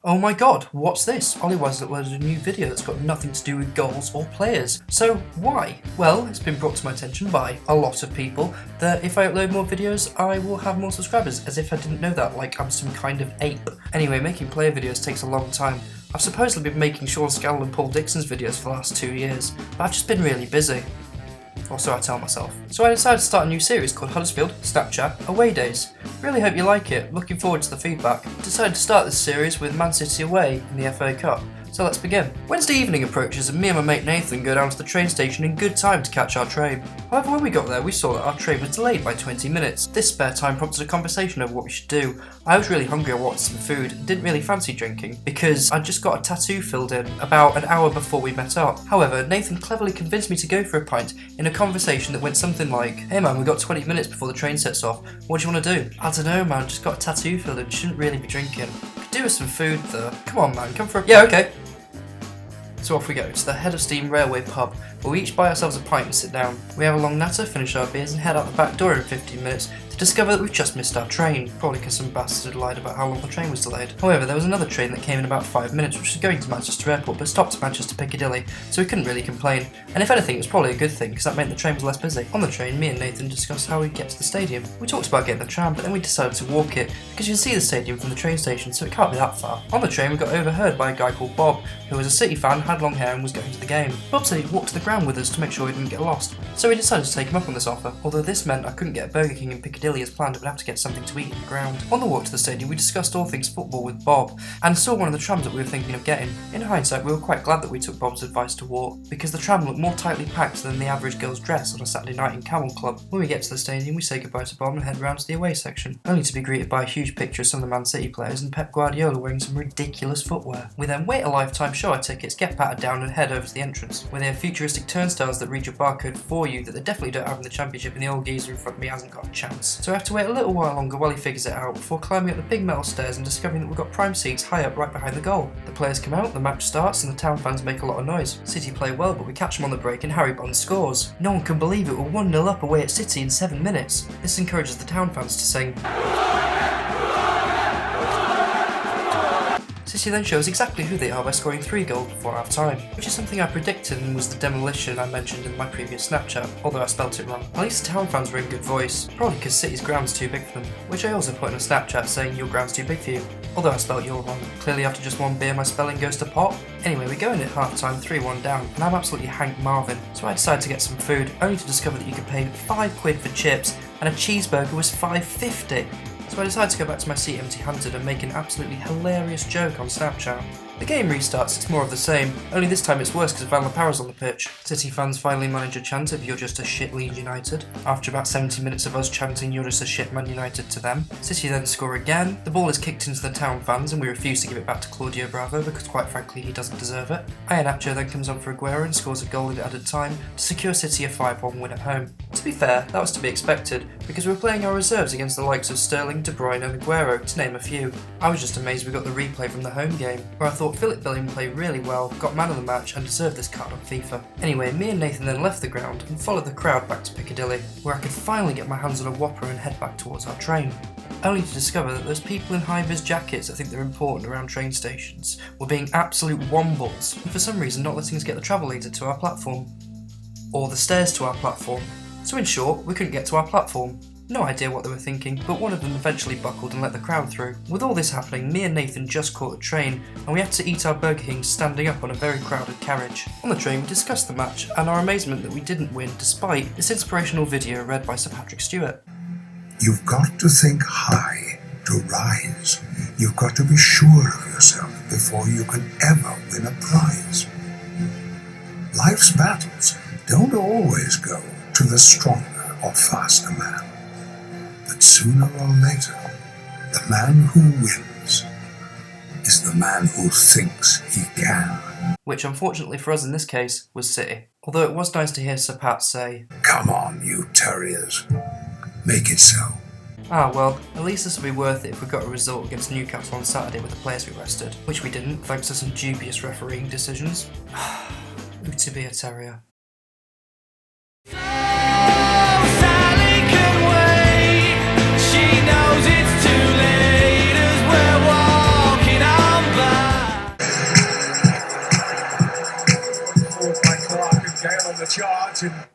Oh my god, what's this? Ollie was a new video that's got nothing to do with goals or players. So why? Well, it's been brought to my attention by a lot of people that if I upload more videos, I will have more subscribers, as if I didn't know that, like I'm some kind of ape. Anyway, making player videos takes a long time. I've supposedly been making Sean Scannell and Paul Dixon's videos for the last 2 years, but I've just been really busy. Or so I tell myself. So I decided to start a new series called Huddersfield Snapchat Away Days. Really hope you like it, looking forward to the feedback. Decided to start this series with Man City away in the FA Cup. So let's begin. Wednesday evening approaches and me and my mate Nathan go down to the train station in good time to catch our train. However, when we got there we saw that our train was delayed by 20 minutes. This spare time prompted a conversation over what we should do. I was really hungry, I wanted some food, and didn't really fancy drinking because I'd just got a tattoo filled in about an hour before we met up. However, Nathan cleverly convinced me to go for a pint in a conversation that went something like, "Hey man, we got 20 minutes before the train sets off, what do you want to do?" "I don't know man, just got a tattoo filled in, shouldn't really be drinking. Could do with some food though. Come on man, come for a..." "Yeah, okay." So off we go to the Head of Steam Railway pub, where we each buy ourselves a pint and sit down. We have a long natter, finish our beers and head out the back door in 15 minutes to discover that we've just missed our train, probably because some bastard had lied about how long the train was delayed. However, there was another train that came in about 5 minutes which was going to Manchester Airport but stopped at Manchester Piccadilly, so we couldn't really complain. And if anything, it was probably a good thing because that meant the train was less busy. On the train, me and Nathan discussed how we'd get to the stadium. We talked about getting the tram, but then we decided to walk it because you can see the stadium from the train station, so it can't be that far. On the train, we got overheard by a guy called Bob, who was a City fan, had long hair and was going to the game. Bob said he'd walk to the ground with us to make sure we didn't get lost, so we decided to take him up on this offer, although this meant I couldn't get a Burger King in Piccadilly as planned and would have to get something to eat in the ground. On the walk to the stadium, we discussed all things football with Bob, and saw one of the trams that we were thinking of getting. In hindsight, we were quite glad that we took Bob's advice to walk, because the tram looked more tightly packed than the average girl's dress on a Saturday night in Camel Club. When we get to the stadium, we say goodbye to Bob and head round to the away section, only to be greeted by a huge picture of some of the Man City players and Pep Guardiola wearing some ridiculous footwear. We then wait a lifetime, show our tickets, get patted down and head over to the entrance, where they have futuristic turnstiles that read your barcode for you that they definitely don't have in the Championship, and the old geezer in front of me hasn't got a chance. So I have to wait a little while longer while he figures it out before climbing up the big metal stairs and discovering that we've got prime seats high up right behind the goal. The players come out, the match starts and the town fans make a lot of noise. City play well, but we catch them on the break and Harry Bond scores. No one can believe it, we're 1-0 up away at City in 7 minutes. This encourages the town fans to sing. City then shows exactly who they are by scoring 3 goals before half time, which is something I predicted and was the demolition I mentioned in my previous Snapchat, although I spelt it wrong. At least the town fans were in good voice, probably because City's ground's too big for them, which I also put in a Snapchat saying your ground's too big for you, although I spelt your wrong. Clearly after just one beer my spelling goes to pot. Anyway, we go in at half time 3-1 down, and I'm absolutely Hank Marvin, so I decide to get some food, only to discover that you could pay £5 for chips and a cheeseburger was £5.50. So I decided to go back to my seat empty-handed and make an absolutely hilarious joke on Snapchat. The game restarts, it's more of the same, only this time it's worse because Van Laparra's on the pitch. City fans finally manage a chant of "You're just a shit Leeds United," after about 70 minutes of us chanting "You're just a shit Man United" to them. City then score again, the ball is kicked into the town fans and we refuse to give it back to Claudio Bravo because quite frankly he doesn't deserve it. Iheanacho then comes on for Aguero and scores a goal in added time to secure City a 5-1 win at home. To be fair, that was to be expected because we were playing our reserves against the likes of Sterling, De Bruyne and Aguero, to name a few. I was just amazed we got the replay from the home game, where I thought Philip Billing played really well, got man of the match and deserved this card on FIFA. Anyway, me and Nathan then left the ground and followed the crowd back to Piccadilly, where I could finally get my hands on a Whopper and head back towards our train. Only to discover that those people in high-vis jackets that think they're important around train stations were being absolute wombles, and for some reason not letting us get the travel aids to our platform. Or the stairs to our platform. So in short, we couldn't get to our platform. No idea what they were thinking, but one of them eventually buckled and let the crowd through. With all this happening, me and Nathan just caught a train, and we had to eat our Burger King standing up on a very crowded carriage. On the train we discussed the match, and our amazement that we didn't win despite this inspirational video read by Sir Patrick Stewart. You've got to think high to rise. You've got to be sure of yourself before you can ever win a prize. Life's battles don't always go to the stronger or faster man. But sooner or later, the man who wins is the man who thinks he can. Which unfortunately for us in this case was City. Although it was nice to hear Sir Pat say, "Come on, you terriers. Make it so." Ah well, at least this will be worth it if we got a result against Newcastle on Saturday with the players we rested, which we didn't thanks to some dubious refereeing decisions. Ooh, to be a terrier. She knows it's too late as we're walking on by. soon.